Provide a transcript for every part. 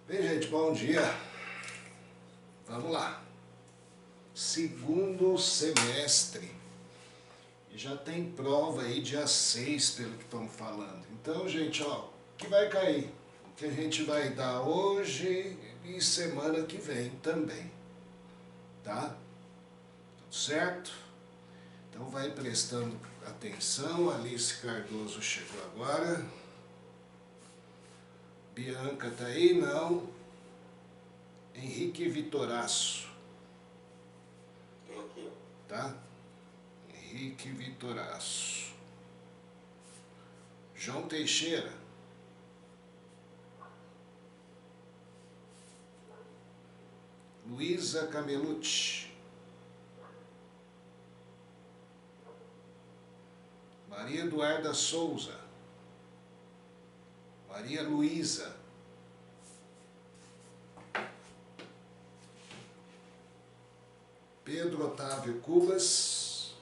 Bem, gente, bom dia. Vamos lá. Segundo semestre. E já tem prova aí dia 6, pelo que estamos falando. Então, gente, ó, o que vai cair? O que a gente vai dar hoje e semana que vem também. Tá? Tudo certo? Então vai prestando atenção. Alice Cardoso chegou agora. Bianca tá aí? Não. Henrique Vitoraço. Tá? Henrique Vitoraço. João Teixeira. Luísa Camelucci. Maria Eduarda Souza. Maria Luísa. Pedro Otávio Cubas.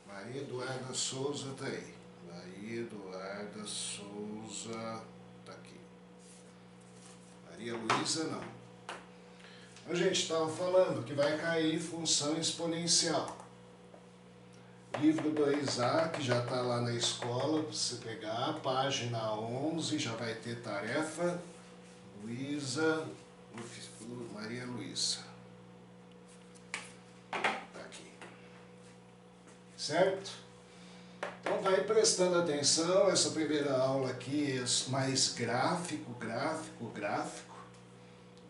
Maria Eduarda Souza tá aí. Maria Eduarda Souza tá aqui. Maria Luísa não. A gente estava falando que vai cair função exponencial. Livro do Isaac já está lá na escola para você pegar. Página 11 já vai ter tarefa. Luísa, Maria Luísa. Certo? Então vai prestando atenção, essa primeira aula aqui é mais gráfico.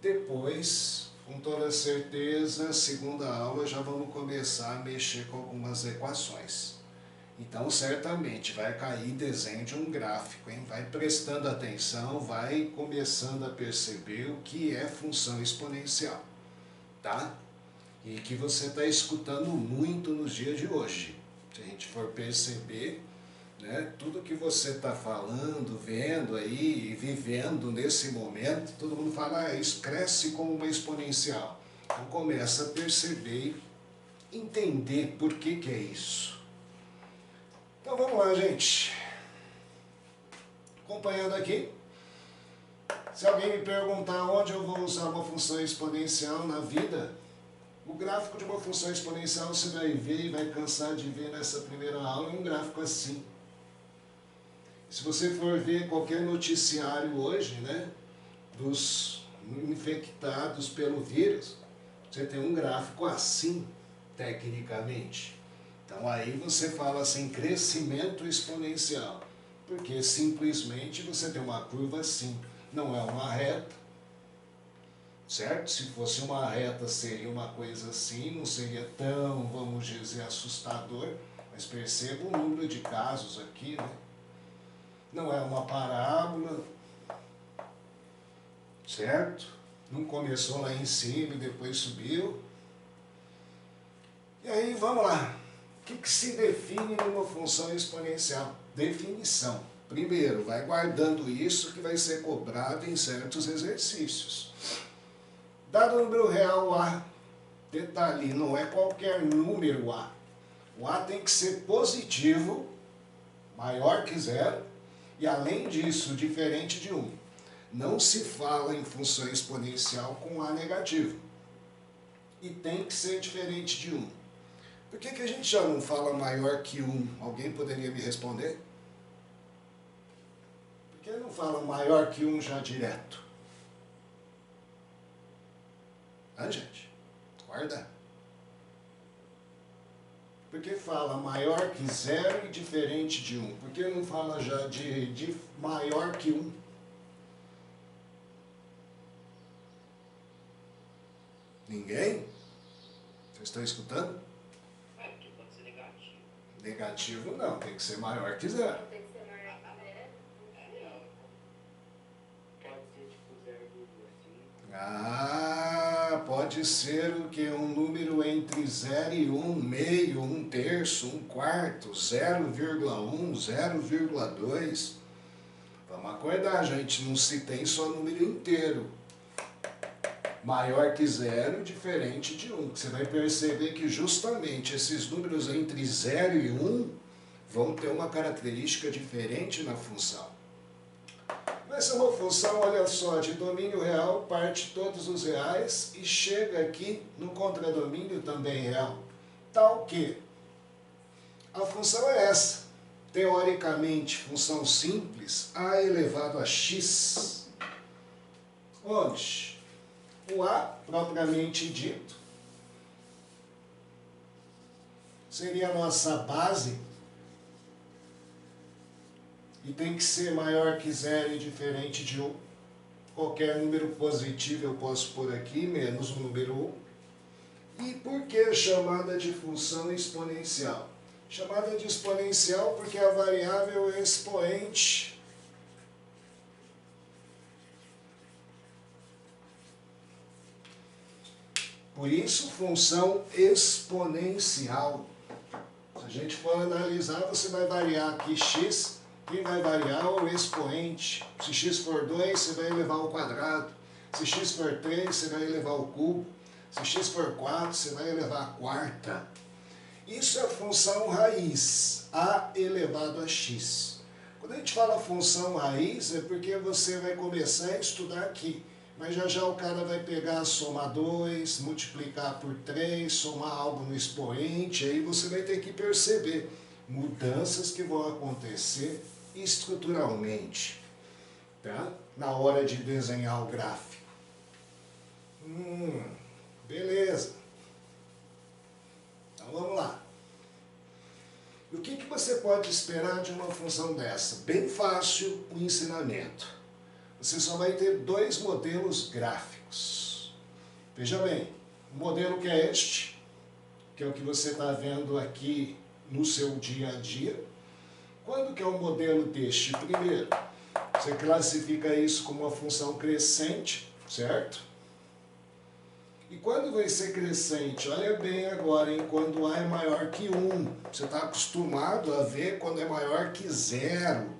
Depois, com toda certeza, segunda aula já vamos começar a mexer com algumas equações. Então certamente vai cair desenho de um gráfico, hein? Vai prestando atenção, vai começando a perceber o que é função exponencial, tá? E que você está escutando muito nos dias de hoje. Se a gente for perceber, né, tudo que você está falando, vendo aí e vivendo nesse momento, todo mundo fala, isso cresce como uma exponencial. Então começa a perceber e entender por que é isso. Então vamos lá, gente. Acompanhando aqui. Se alguém me perguntar onde eu vou usar uma função exponencial na vida, o gráfico de uma função exponencial você vai ver e vai cansar de ver nessa primeira aula, é um gráfico assim. Se você for ver qualquer noticiário hoje, né, dos infectados pelo vírus, você tem um gráfico assim, tecnicamente. Então aí você fala assim, crescimento exponencial, porque simplesmente você tem uma curva assim, não é uma reta. Certo? Se fosse uma reta seria uma coisa assim, não seria tão, vamos dizer, assustador, mas perceba o número de casos aqui, né? Não é uma parábola, certo? Não começou lá em cima e depois subiu. E aí, vamos lá. O que se define numa função exponencial? Definição. Primeiro, vai guardando isso que vai ser cobrado em certos exercícios. Dado o número real A, detalhe, não é qualquer número A. O A tem que ser positivo, maior que zero, e além disso, diferente de 1. Não se fala em função exponencial com A negativo. E tem que ser diferente de 1. Por que a gente já não fala maior que 1? Alguém poderia me responder? Por que não fala maior que 1 já direto? Ah, gente, guarda. Porque fala maior que 0 e diferente de 1? Por que não fala já de maior que 1? Ninguém? Vocês estão escutando? Porque pode ser negativo. Negativo não, tem que ser maior que 0. Tem que ser maior que 0. Pode ser tipo 0,5. Ah, pode ser o que? Um número entre 0 e 1, meio, 1/3, 1/4, 0,1, 0,2. Vamos acordar, gente, não se tem só número inteiro. Maior que 0, diferente de 1. Você vai perceber que justamente esses números entre 0 e 1 vão ter uma característica diferente na função. vai ser uma função, olha só, de domínio real, parte todos os reais e chega aqui no contradomínio também real. Tal que a função é essa, teoricamente, função simples, a elevado a x, onde o a, propriamente dito, seria a nossa base, e tem que ser maior que zero e diferente de 1. Qualquer número positivo eu posso pôr aqui, menos o número 1. E por que chamada de função exponencial? Chamada de exponencial porque a variável é expoente. Por isso, função exponencial. Se a gente for analisar, você vai variar aqui x, quem vai variar é o expoente. Se x for 2, você vai elevar ao quadrado. Se x for 3, você vai elevar ao cubo. Se x for 4, você vai elevar à quarta. Isso é a função raiz, a elevado a x. Quando a gente fala função raiz, é porque você vai começar a estudar aqui. Mas já o cara vai pegar, somar 2, multiplicar por 3, somar algo no expoente, aí você vai ter que perceber mudanças que vão acontecer estruturalmente, tá? Na hora de desenhar o gráfico. Beleza. Então vamos lá. E o que você pode esperar de uma função dessa? Bem fácil o ensinamento. Você só vai ter 2 modelos gráficos. Veja bem, o modelo que é este, que é o que você está vendo aqui no seu dia a dia. Quando que é o modelo deste? Primeiro, você classifica isso como uma função crescente, certo? E quando vai ser crescente? Olha bem agora, hein? Quando A é maior que 1. Você está acostumado a ver quando é maior que 0.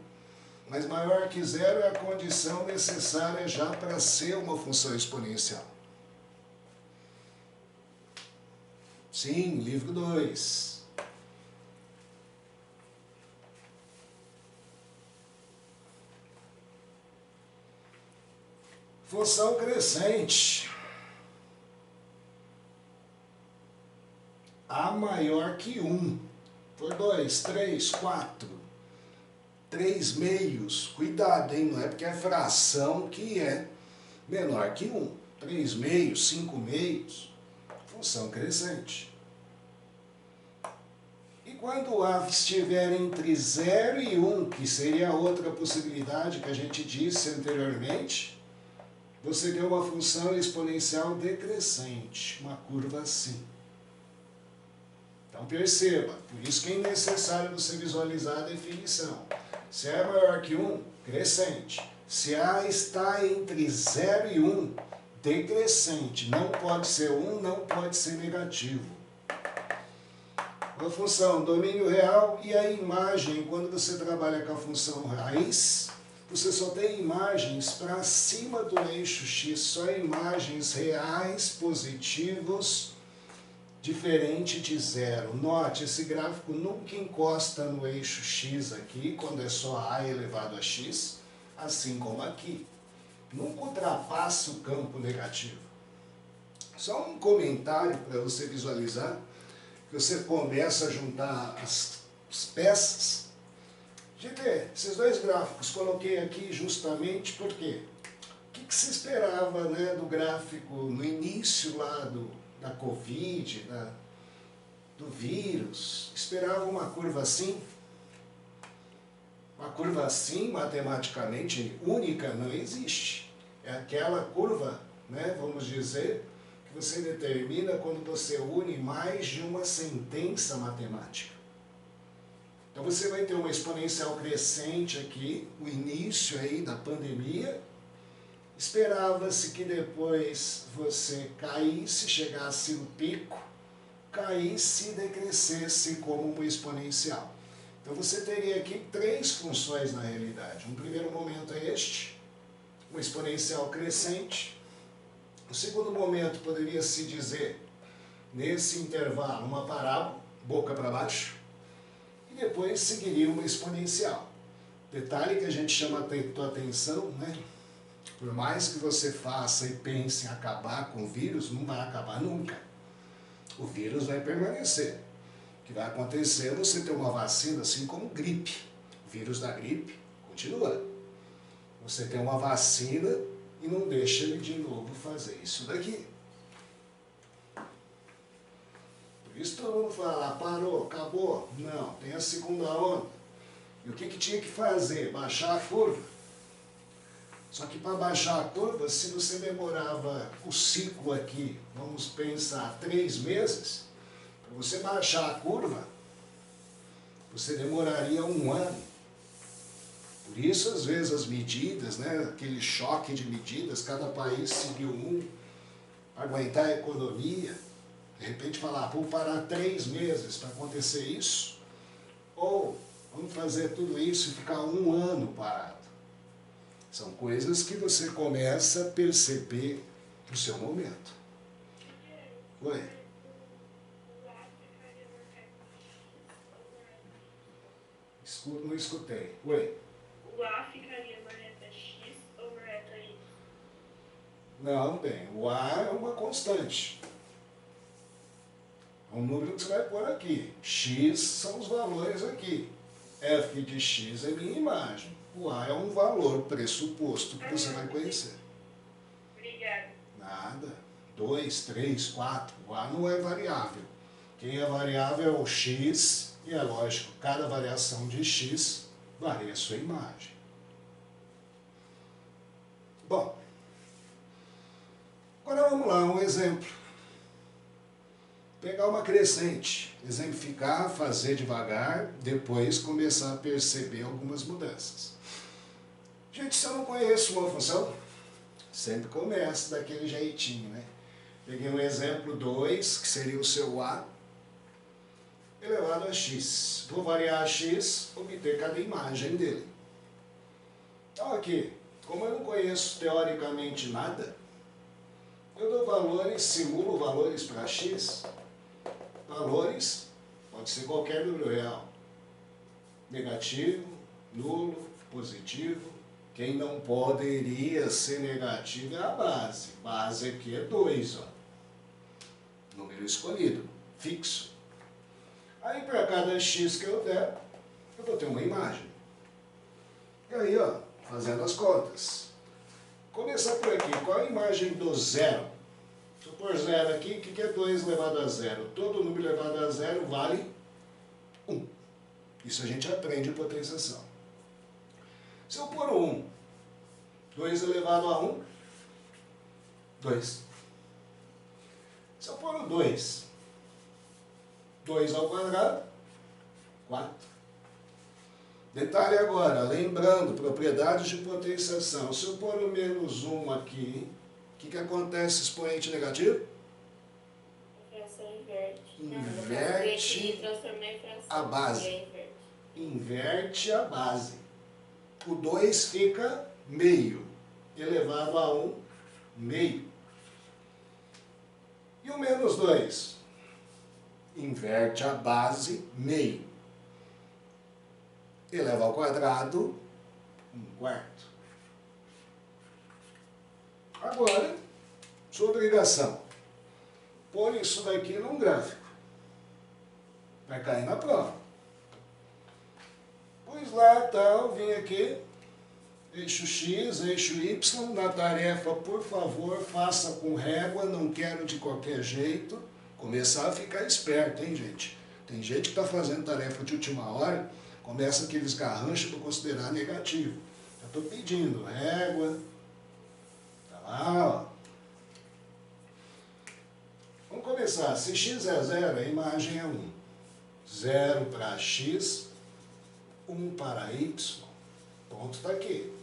Mas maior que 0 é a condição necessária já para ser uma função exponencial. Sim, livro 2. Função crescente. A maior que 1. Por 2, 3, 4. 3 meios. Cuidado, hein? Não é porque é fração que é menor que 1. 3 meios, 5 meios. Função crescente. E quando A estiver entre 0 e 1, que seria a outra possibilidade que a gente disse anteriormente, você tem uma função exponencial decrescente, uma curva assim. Então perceba, por isso que é necessário você visualizar a definição. Se A é maior que 1, crescente. Se A está entre 0 e 1, decrescente. Não pode ser 1, não pode ser negativo. A função domínio real e a imagem, quando você trabalha com a função raiz, você só tem imagens para cima do eixo x, só imagens reais, positivos, diferente de 0. Note, esse gráfico nunca encosta no eixo x aqui, quando é só a elevado a x, assim como aqui. Nunca ultrapassa o campo negativo. Só um comentário para você visualizar, que você começa a juntar as peças. Gente, esses 2 gráficos coloquei aqui justamente porque o que se esperava, né, do gráfico no início lá da Covid, do vírus? Esperava uma curva assim? Uma curva assim, matematicamente única, não existe. É aquela curva, né, vamos dizer, que você determina quando você une mais de uma sentença matemática. Então você vai ter uma exponencial crescente aqui, o início aí da pandemia. Esperava-se que depois você caísse, chegasse no pico, caísse e decrescesse como uma exponencial. Então você teria aqui 3 funções na realidade. Um primeiro momento é este, uma exponencial crescente. O segundo momento poderia se dizer, nesse intervalo, uma parábola, boca para baixo. E depois seguiria uma exponencial. Detalhe que a gente chama a tua atenção, né? Por mais que você faça e pense em acabar com o vírus, não vai acabar nunca. O vírus vai permanecer. O que vai acontecer é você ter uma vacina, assim como gripe. O vírus da gripe continua. Você tem uma vacina e não deixa ele de novo fazer isso daqui. Por isso todo mundo fala, parou, acabou. Não, tem a segunda onda. E o que tinha que fazer? Baixar a curva. Só que para baixar a curva, se você demorava o ciclo aqui, vamos pensar, 3 meses, para você baixar a curva, você demoraria 1 ano. Por isso, às vezes, as medidas, né, aquele choque de medidas, cada país seguiu para aguentar a economia. De repente falar, vou parar 3 meses para acontecer isso, ou vamos fazer tudo isso e ficar 1 ano parado. São coisas que você começa a perceber no seu momento. Oi? Não escutei. Oi? O A ficaria na reta X ou na reta Y? Não, bem, o A é uma constante. É um número que você vai pôr aqui. X são os valores aqui. F de X é minha imagem. O A é um valor pressuposto que você vai conhecer. Obrigada. Nada. 2, 3, 4. O A não é variável. Quem é variável é o X, e é lógico, cada variação de X varia a sua imagem. Bom, agora vamos lá, um exemplo. Pegar uma crescente, exemplificar, fazer devagar, depois começar a perceber algumas mudanças. Gente, se eu não conheço uma função, sempre começo daquele jeitinho, né? Peguei um exemplo 2, que seria o seu A, elevado a x. Vou variar a x, obter cada imagem dele. Então aqui, como eu não conheço teoricamente nada, eu dou valores, simulo valores para x. Valores, pode ser qualquer número real. Negativo, nulo, positivo. Quem não poderia ser negativo é a base. Base aqui é 2, ó. Número escolhido, fixo. Aí para cada x que eu der, eu vou ter uma imagem. E aí, ó, fazendo as contas. Começar por aqui, qual a imagem do zero? Se eu pôr zero aqui, o que é 2 elevado a zero? Todo número elevado a zero vale 1. Isso a gente aprende em potenciação. Se eu pôr 1, 2 elevado a 1, 2. Se eu pôr 2, 2 ao quadrado, 4. Detalhe agora, lembrando, propriedades de potenciação. Se eu pôr o menos 1 aqui, o que acontece expoente negativo? A fração inverte. Inverte E transformar em fração. a base. E inverte. Inverte a base. O 2 fica meio, elevado a 1, meio. E o menos 2? Inverte a base, meio. Eleva ao quadrado, 1/4. Agora, sua obrigação, pôr isso daqui num gráfico. Vai cair na prova. Pois lá, tal, vim aqui, eixo X, eixo Y, na tarefa, por favor, faça com régua, não quero de qualquer jeito. Começar a ficar esperto, hein, gente? Tem gente que está fazendo tarefa de última hora, começa aqueles garranchos para considerar negativo. Eu estou pedindo régua, tá lá, ó. Vamos começar. Se x é 0, a imagem é 1. 0 para x, 1 para y, ponto está aqui.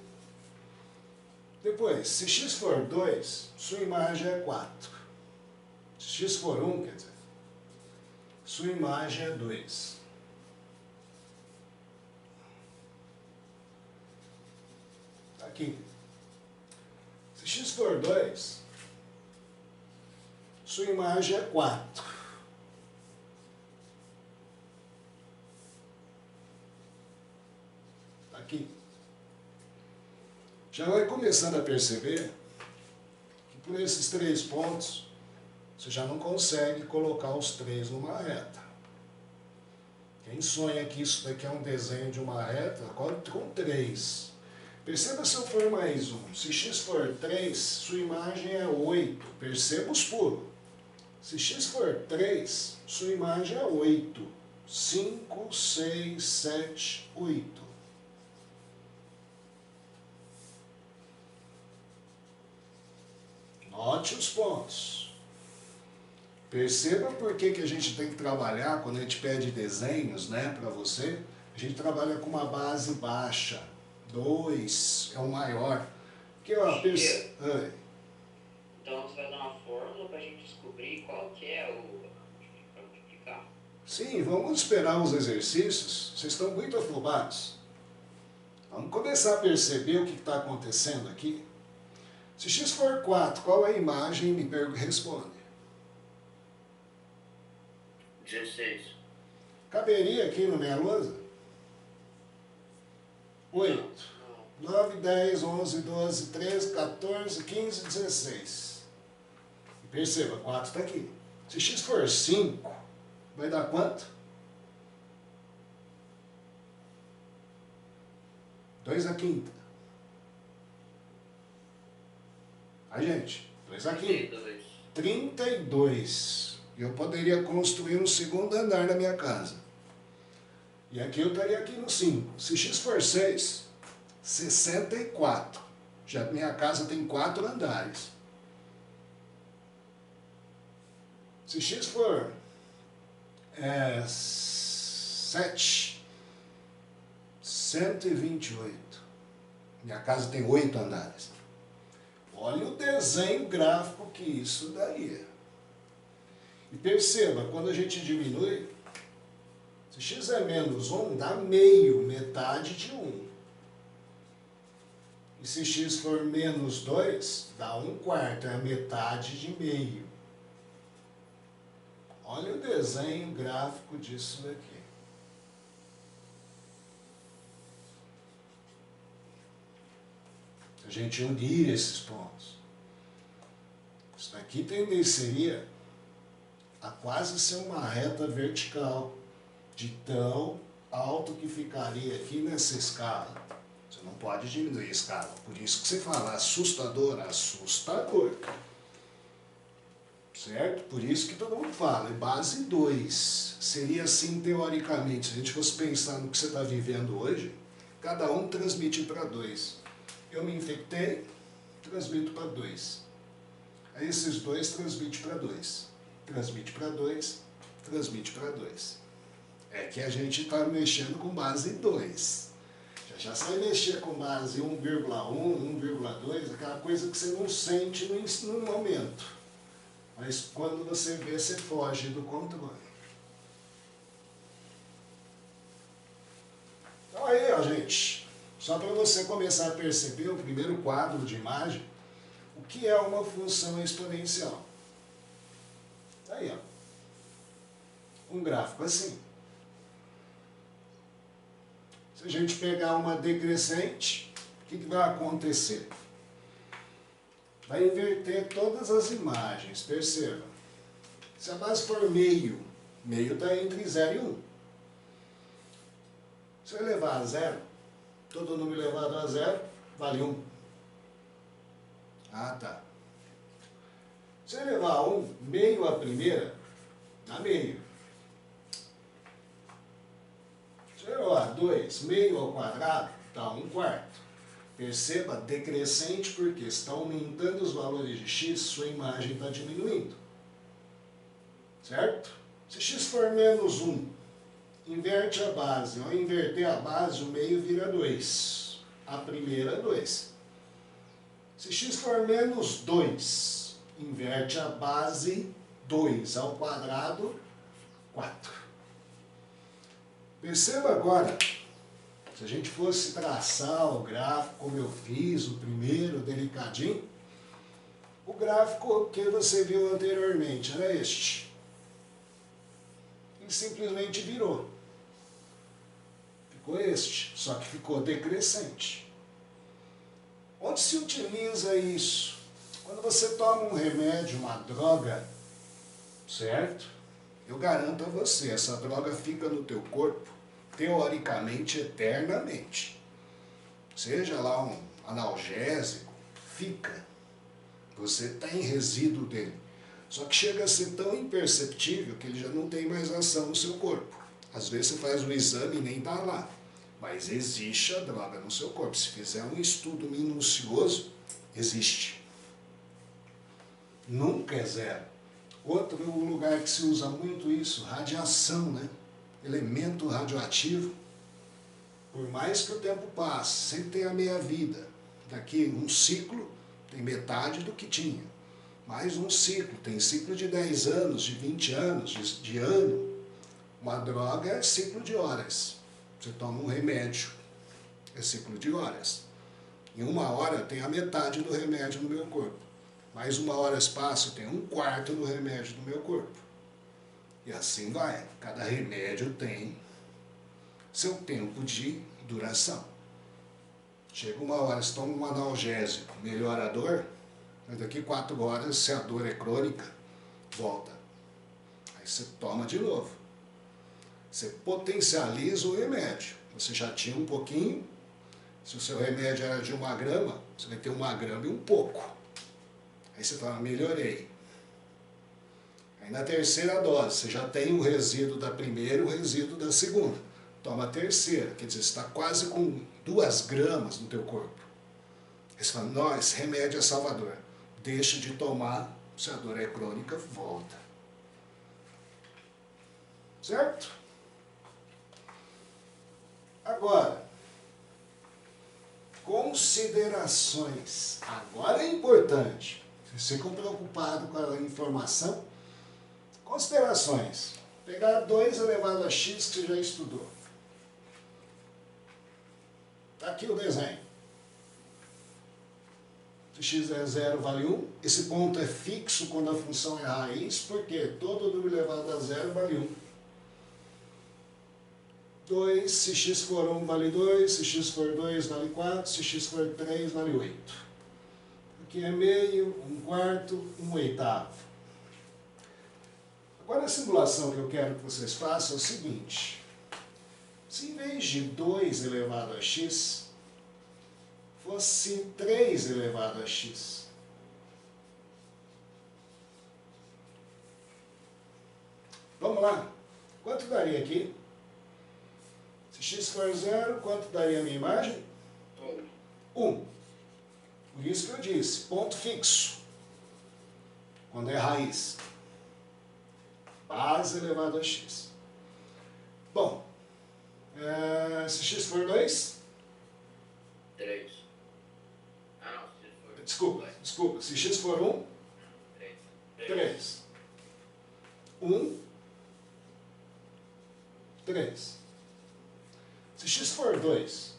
Depois, se x for 2, sua imagem é 4. Se x for 1, quer dizer, sua imagem é 2. Aqui. Se x for 2, sua imagem é 4. aqui, já vai começando a perceber que por esses 3 pontos, você já não consegue colocar os 3 numa reta. Quem sonha que isso daqui é um desenho de uma reta, com 3. Perceba se eu for mais 1. Se x for 3, sua imagem é 8. Perceba os pulos. Se x for 3, sua imagem é 8. 5, 6, 7, 8. Note os pontos. Perceba por que a gente tem que trabalhar, quando a gente pede desenhos, né, para você, a gente trabalha com uma base baixa. 2 é o maior. Porque, ó, Então você vai dar uma fórmula para a gente descobrir qual que é para multiplicar? Sim, vamos esperar os exercícios. Vocês estão muito afobados. Vamos começar a perceber o que está acontecendo aqui. Se x for 4, qual é a imagem? Me responde. 16. Caberia aqui na minha lousa? 8. 9, 10, 11, 12, 13, 14, 15, 16. E perceba, 4 está aqui. Se x for 5, vai dar quanto? 2 à quinta. Aí, gente, 2 à quinta. 32. Eu poderia construir um segundo andar na minha casa. E aqui eu estaria aqui no 5. Se x for 6, 64. Já minha casa tem 4 andares. Se x for 7, 128. Minha casa tem 8 andares. Olha o desenho gráfico que isso daí é. E perceba, quando a gente diminui, se x é menos 1, dá meio, metade de 1. E se x for menos 2, dá 1/4, é a metade de meio. Olha o desenho gráfico disso daqui. Se a gente unir esses pontos, isso daqui tendencia a quase ser uma reta vertical, de tão alto que ficaria aqui nessa escala. Você não pode diminuir a escala. Por isso que você fala assustador, assustador. Certo? Por isso que todo mundo fala, é base 2. Seria assim, teoricamente, se a gente fosse pensar no que você está vivendo hoje, cada um transmite para 2. Eu me infectei, transmito para 2. Aí esses 2 transmitem para 2. Transmite para 2, transmite para 2. É que a gente está mexendo com base 2. Já sai mexer com base 1,1, 1,2, aquela coisa que você não sente no momento. Mas quando você vê, você foge do controle. Então aí, ó, gente, só para você começar a perceber o primeiro quadro de imagem, o que é uma função exponencial. Aí, ó, um gráfico assim. Se a gente pegar uma decrescente, o que vai acontecer? Vai inverter todas as imagens, perceba. Se a base for meio, meio está entre 0 e 1. Se eu elevar a 0, todo número elevado a 0 vale 1. Ah, tá. Se eu elevar a 1, meio a primeira, dá meio. Se eu elevar a 2, meio ao quadrado, dá 1/4. Perceba, decrescente, porque está aumentando os valores de x, sua imagem está diminuindo. Certo? Se x for menos 1, inverte a base. Ao inverter a base, o meio vira 2. A primeira, 2. Se x for menos 2, inverte a base, 2 ao quadrado, 4. Perceba agora, se a gente fosse traçar o gráfico como eu fiz, o primeiro, delicadinho, o gráfico que você viu anteriormente era este. Ele simplesmente virou. ficou este, só que ficou decrescente. Onde se utiliza isso? Quando você toma um remédio, uma droga, certo? Eu garanto a você, essa droga fica no teu corpo, teoricamente, eternamente. Seja lá um analgésico, fica. Você tem resíduo dele. Só que chega a ser tão imperceptível que ele já não tem mais ação no seu corpo. Às vezes você faz um exame e nem está lá. Mas existe a droga no seu corpo. Se fizer um estudo minucioso, existe. Nunca é zero. Outro lugar que se usa muito isso, radiação, né? Elemento radioativo. Por mais que o tempo passe, sempre tem a meia-vida. Daqui um ciclo tem metade do que tinha. Mais um ciclo, tem ciclo de 10 anos, de 20 anos, de ano. Uma droga é ciclo de horas. Você toma um remédio, é ciclo de horas. Em 1 hora tem a metade do remédio no meu corpo. Mais 1 hora espaço tem 1/4 do remédio do meu corpo. E assim vai. Cada remédio tem seu tempo de duração. Chega 1 hora, você toma um analgésico, melhora a dor, mas daqui 4 horas, se a dor é crônica, volta. Aí você toma de novo. Você potencializa o remédio. Você já tinha um pouquinho, se o seu remédio era de 1 grama, você vai ter 1 grama e um pouco. Aí você fala, melhorei. Aí na terceira dose, você já tem o resíduo da primeira e o resíduo da segunda. Toma a terceira, quer dizer, você está quase com 2 gramas no teu corpo. Aí você fala, não, esse remédio é salvador. Deixa de tomar, se a dor é crônica, volta. Certo? Agora, considerações. Agora é importante. Você ficou preocupado com a informação? Considerações. Pegar 2 elevado a x que você já estudou. Está aqui o desenho. Se x é 0, vale 1. Esse ponto é fixo quando a função é raiz, porque todo número elevado a 0 vale 1. 2, se x for 1, vale 2. Se x for 2, vale 4. Se x for 3, vale 8. Aqui é meio, 1/4, 1/8. Agora a simulação que eu quero que vocês façam é o seguinte. Se em vez de 2 elevado a x, fosse 3 elevado a x. Vamos lá. Quanto daria aqui? Se x for 0, quanto daria a minha imagem? 1. Por isso que eu disse, ponto fixo. Quando é raiz. Base elevado a x. Bom, se x for 2? 3. Ah, não, se for... Desculpa. Se x for 1? 3. 1, 3. Se x for 2?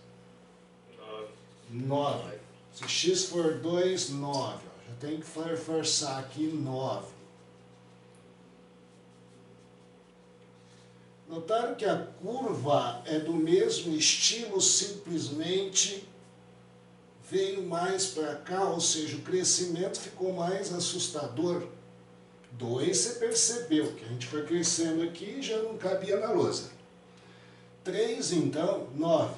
9. Se x for 2, 9. Já tem que forçar aqui 9. Notaram que a curva é do mesmo estilo, simplesmente veio mais para cá, ou seja, o crescimento ficou mais assustador. 2 você percebeu, que a gente foi crescendo aqui e já não cabia na lousa. 3 então, 9.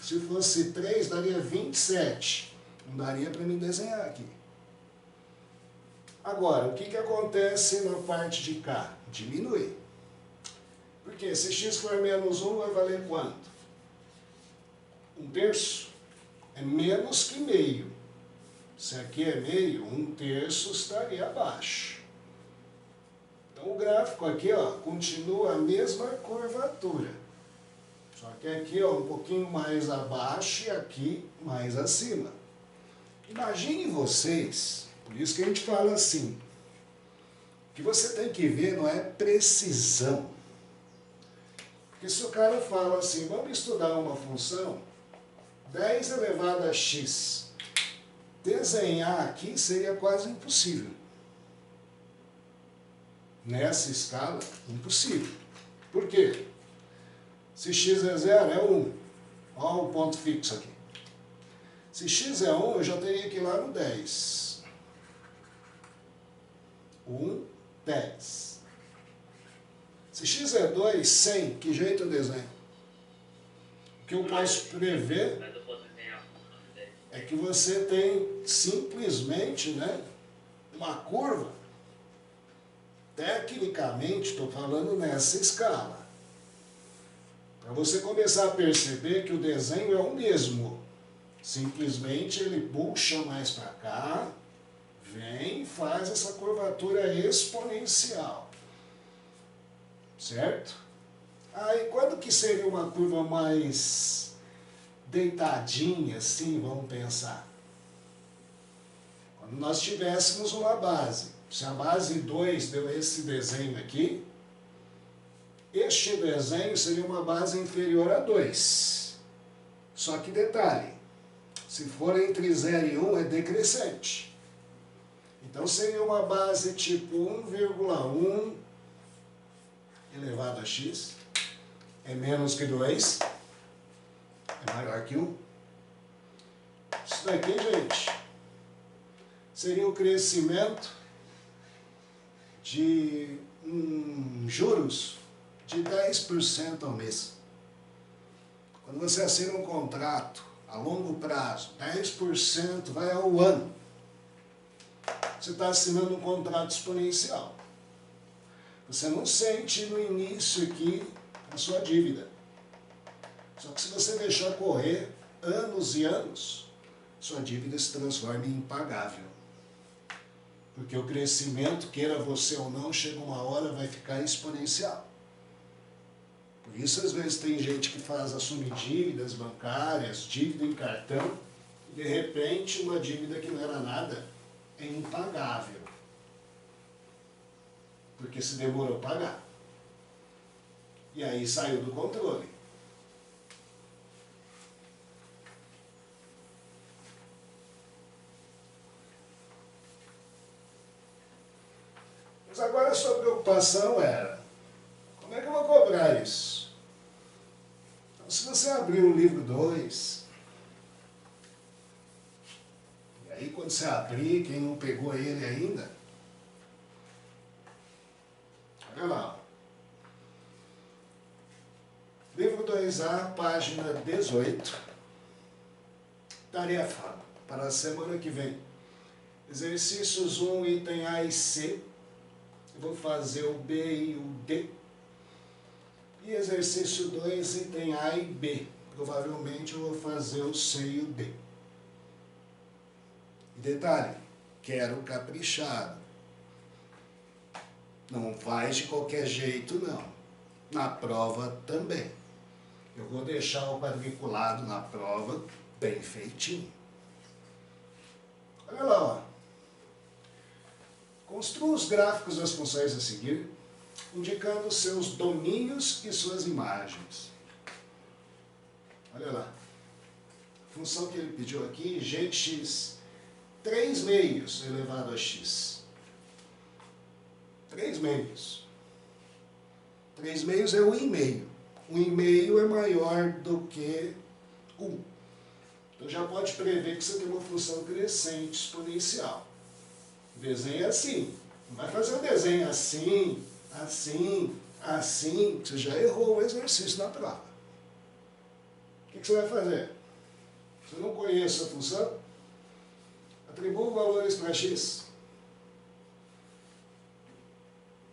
Se fosse 3, daria 27. Não daria para mim desenhar aqui. Agora, o que acontece na parte de cá? Diminui. Porque se x for menos 1, vai valer quanto? 1/3. É menos que meio. Se aqui é meio, 1/3 estaria abaixo. Então o gráfico aqui, ó, continua a mesma curvatura. Só que aqui, ó, um pouquinho mais abaixo e aqui mais acima. Imaginem vocês, por isso que a gente fala assim, o que você tem que ver não é precisão. Porque se o cara fala assim, vamos estudar uma função, 10 elevado a x, desenhar aqui seria quase impossível. Nessa escala, impossível. Por quê? Se x é 0, é 1. Olha o ponto fixo aqui. Se x é 1, eu já teria que ir lá no 10. 1, 10. Se x é 2, 100. Que jeito eu desenho? O que eu posso prever é que você tem simplesmente, né, uma curva. Tecnicamente, estou falando nessa escala. Para você começar a perceber que o desenho é o mesmo. Simplesmente ele puxa mais para cá, vem e faz essa curvatura exponencial. Certo? Aí quando que seria uma curva mais deitadinha assim, vamos pensar? Quando nós tivéssemos uma base. Se a base 2 deu esse desenho aqui, este desenho seria uma base inferior a 2. Só que detalhe, se for entre 0 e 1 é decrescente. Então seria uma base tipo 1,1 elevado a x, é menos que 2, é maior que 1. Isso daqui, gente, seria um crescimento de juros de 10% ao mês. Quando você assina um contrato a longo prazo, 10% vai ao ano. Você está assinando um contrato exponencial. Você não sente no início aqui a sua dívida. Só que se você deixar correr anos e anos, sua dívida se transforma em impagável. Porque o crescimento, queira você ou não, chega uma hora, vai ficar exponencial. Por isso, às vezes, tem gente que assume dívidas bancárias, dívida em cartão, e de repente, uma dívida que não era nada é impagável. Porque se demorou a pagar. E aí saiu do controle. Mas agora a sua preocupação era, como é que eu vou cobrar isso? Então, se você abrir o livro 2, e aí quando você abrir, quem não pegou ele ainda, olha lá. Livro 2A, página 18, tarefa para a semana que vem. Exercícios 1, item A e C. Eu vou fazer o B e o D. E exercício 2, item A e B. Provavelmente eu vou fazer o C e o D. E detalhe, quero caprichado. Não faz de qualquer jeito, não. Na prova também. Eu vou deixar o quadriculado na prova bem feitinho. Olha lá, ó. Construa os gráficos das funções a seguir, indicando seus domínios e suas imagens. Olha lá. A função que ele pediu aqui, gx, 3 meios elevado a x. 3 meios. 3 meios é 1,5. 1,5 é maior do que 1. Então já pode prever que você tem uma função crescente exponencial. O desenho é assim. Não vai fazer um desenho assim, assim, assim. Você já errou o exercício na prova. O que você vai fazer? Se eu não conheço a função, atribuo valores para x.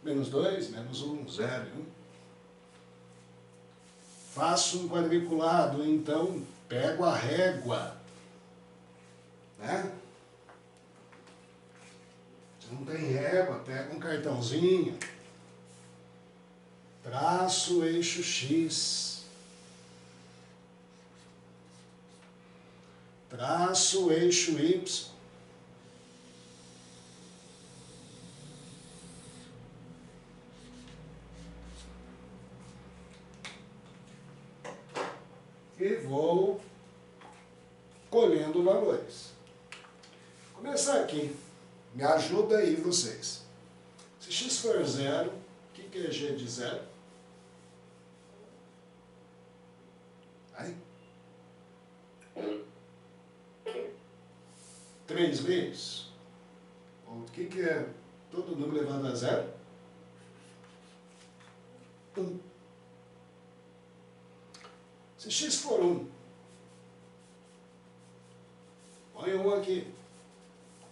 Menos 2, menos 1, 0 e 1. Faço um quadriculado, então pego a régua. Né? Se não tem régua, pega um cartãozinho. Traço o eixo X. Traço o eixo Y. E vou colhendo valores. Vou começar aqui. Me ajuda aí vocês. Se x for 0, o que é g de 0? Vai. Um. 3 vezes. O que é todo número elevado a zero? 1. Se x for 1, põe 1 aqui.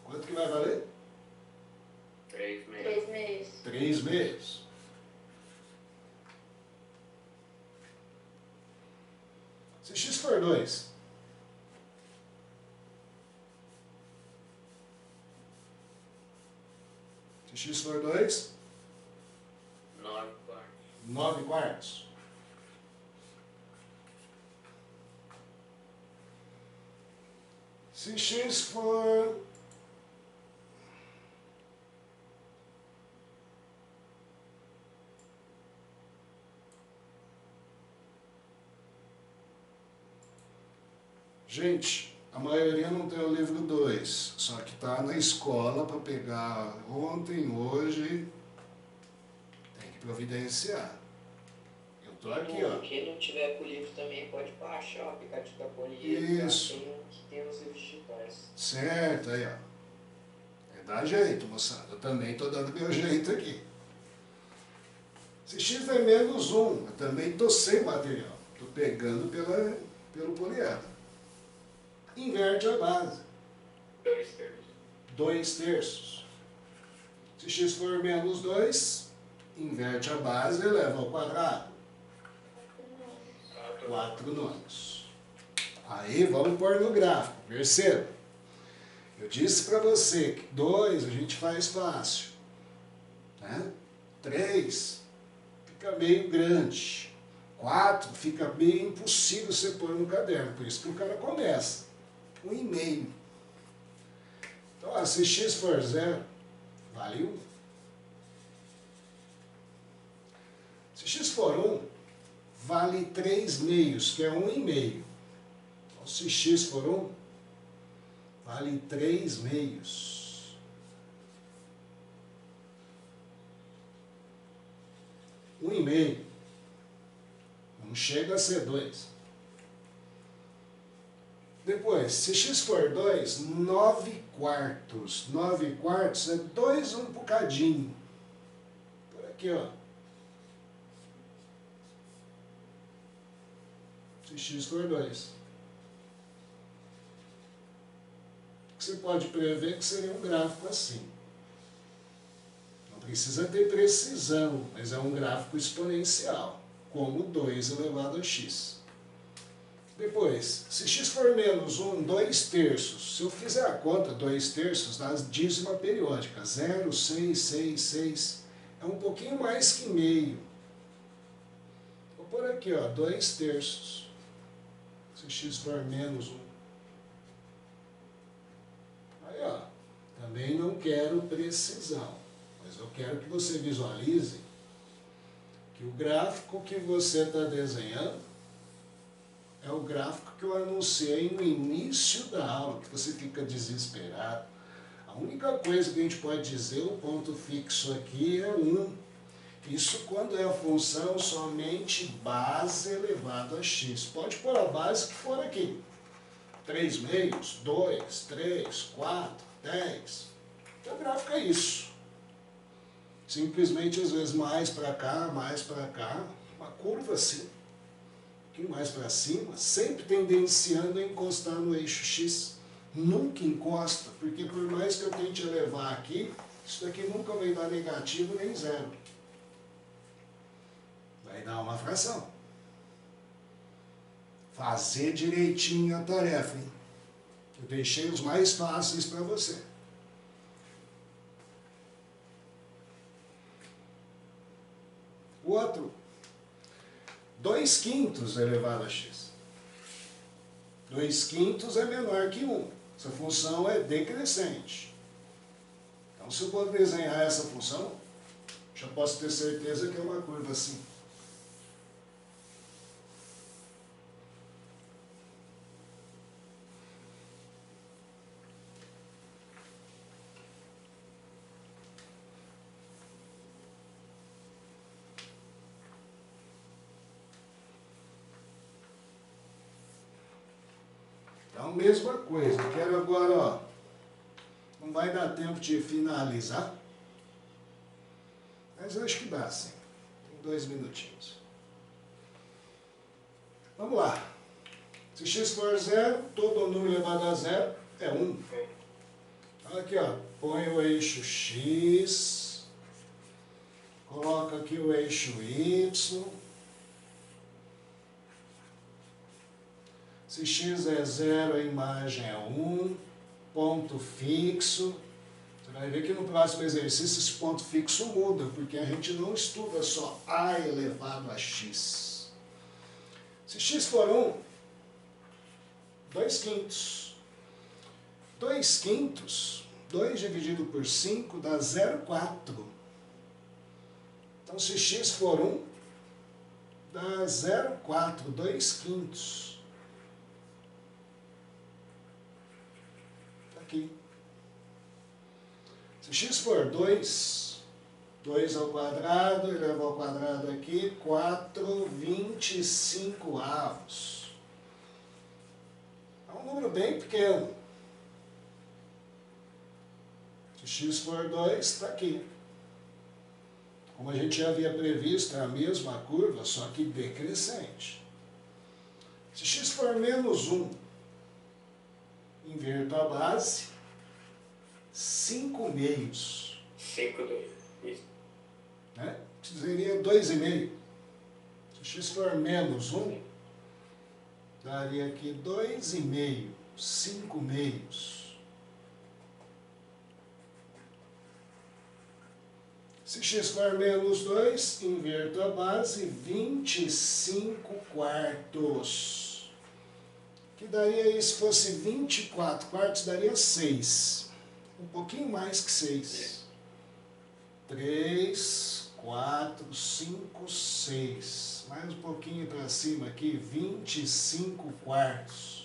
Quanto que vai valer? 3 meses. 3 meses. 3 meses. Se x for 2, se x for 2, 9 quartos. 9 quartos. Se x for Gente, a maioria não tem o livro 2, só que está na escola para pegar ontem, hoje, tem que providenciar. Eu tô aqui, ó. Quem não tiver com o livro também pode baixar o aplicativo da Poliedro. Isso. Tem um que tem os livros digitais. Certo, aí, ó. É dar jeito, moçada. Eu também estou dando meu jeito aqui. Se x é menos 1, eu também estou sem material. Estou pegando pelo poliedro. Inverte a base. 2 terços. 2 terços. Se x for menos 2, inverte a base e eleva ao quadrado. 4 nonos. Aí vamos pôr no gráfico. Perceba. Eu disse para você que 2 a gente faz fácil. Né? 3 fica meio grande. 4 fica meio impossível você pôr no caderno. Por isso que o cara começa. 1,5. Então, ó, se x for 0, vale 1. Se x for 1, vale 3 meios, que é 1,5. Então, se x for 1, vale 3 meios. Um e meio. Não chega a ser 2. Depois, se x for 2, 9 quartos. 9 quartos é 2 um bocadinho. Por aqui, ó. Se x for 2. Você pode prever que seria um gráfico assim. Não precisa ter precisão, mas é um gráfico exponencial, como 2 elevado a x. Depois, se x for menos 1, 2 terços. Se eu fizer a conta, 2 terços dá dízima periódica. 0, 6, 6, 6. É um pouquinho mais que meio. Vou pôr aqui, ó, 2 terços. Se x for menos 1. Aí, ó, também não quero precisão. Mas eu quero que você visualize que o gráfico que você está desenhando é o gráfico que eu anunciei no início da aula, que você fica desesperado. A única coisa que a gente pode dizer, o ponto fixo aqui é 1. Isso quando é a função somente base elevado a x. Pode pôr a base que for aqui. 3 meios, 2, 3, 4, 10. Então o gráfico é isso. Simplesmente às vezes mais para cá, uma curva assim. Um pouquinho mais para cima, sempre tendenciando a encostar no eixo X. Nunca encosta, porque por mais que eu tente elevar aqui, isso daqui nunca vai dar negativo nem zero. Vai dar uma fração. Fazer direitinho a tarefa, hein? Eu deixei os mais fáceis para você. O outro. 2 quintos elevado a x. 2 quintos é menor que 1. Essa função é decrescente. Então, se eu for desenhar essa função, já posso ter certeza que é uma curva assim. mesma coisa. Quero agora, ó, não vai dar tempo de finalizar, mas acho que dá, sim. Tem 2 minutinhos. Vamos lá. Se x for 0, todo número elevado a 0 é 1. Aqui, ó, põe o eixo x, coloca aqui o eixo y. Se x é 0, a imagem é 1, ponto fixo. Você vai ver que no próximo exercício esse ponto fixo muda, porque a gente não estuda só a elevado a x. Se x for 1, 2 quintos. 2 quintos, 2 dividido por 5 dá 0,4. Então, se x for 1, dá 0,4, 2 quintos. Está aqui. Se x for 2, 2 ao quadrado, eleva ao quadrado aqui, 4/25. É um número bem pequeno. Se x for 2, está aqui. Como a gente já havia previsto, é a mesma curva, só que decrescente. Se x for menos 1, inverto a base, 5 meios. 5, 2. Isso. Né? Seria 2,5. Se x for menos 1, daria aqui 2,5, 5 meios. Se x for menos 2, inverto a base, 25 quartos. Que daria aí, se fosse 24 quartos, daria 6. Um pouquinho mais que 6. 3, 4, 5, 6. Mais um pouquinho para cima aqui, 25 quartos.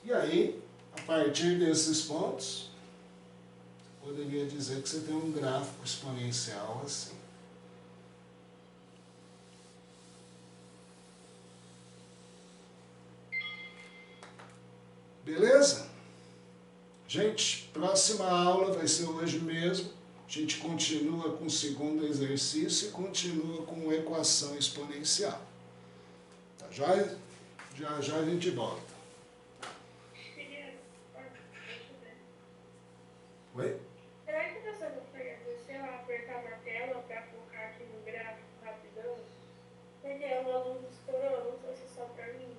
E aí, a partir desses pontos, poderia dizer que você tem um gráfico exponencial assim. Beleza? Gente, próxima aula vai ser hoje mesmo. A gente continua com o segundo exercício e continua com equação exponencial. Tá joia? Já já a gente volta. Oi? Será que você não pode, sei lá, apertar na tela para focar aqui no gráfico rapidão? Porque é uma luz estourou, não sei se é só para mim.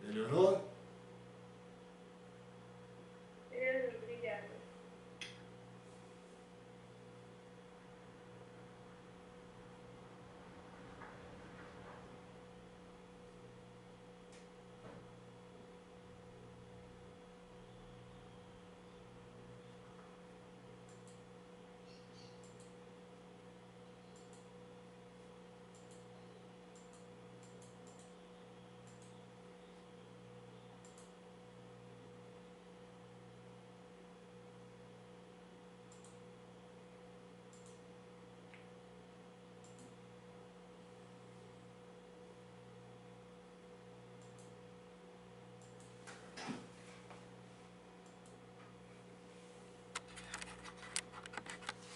Melhorou?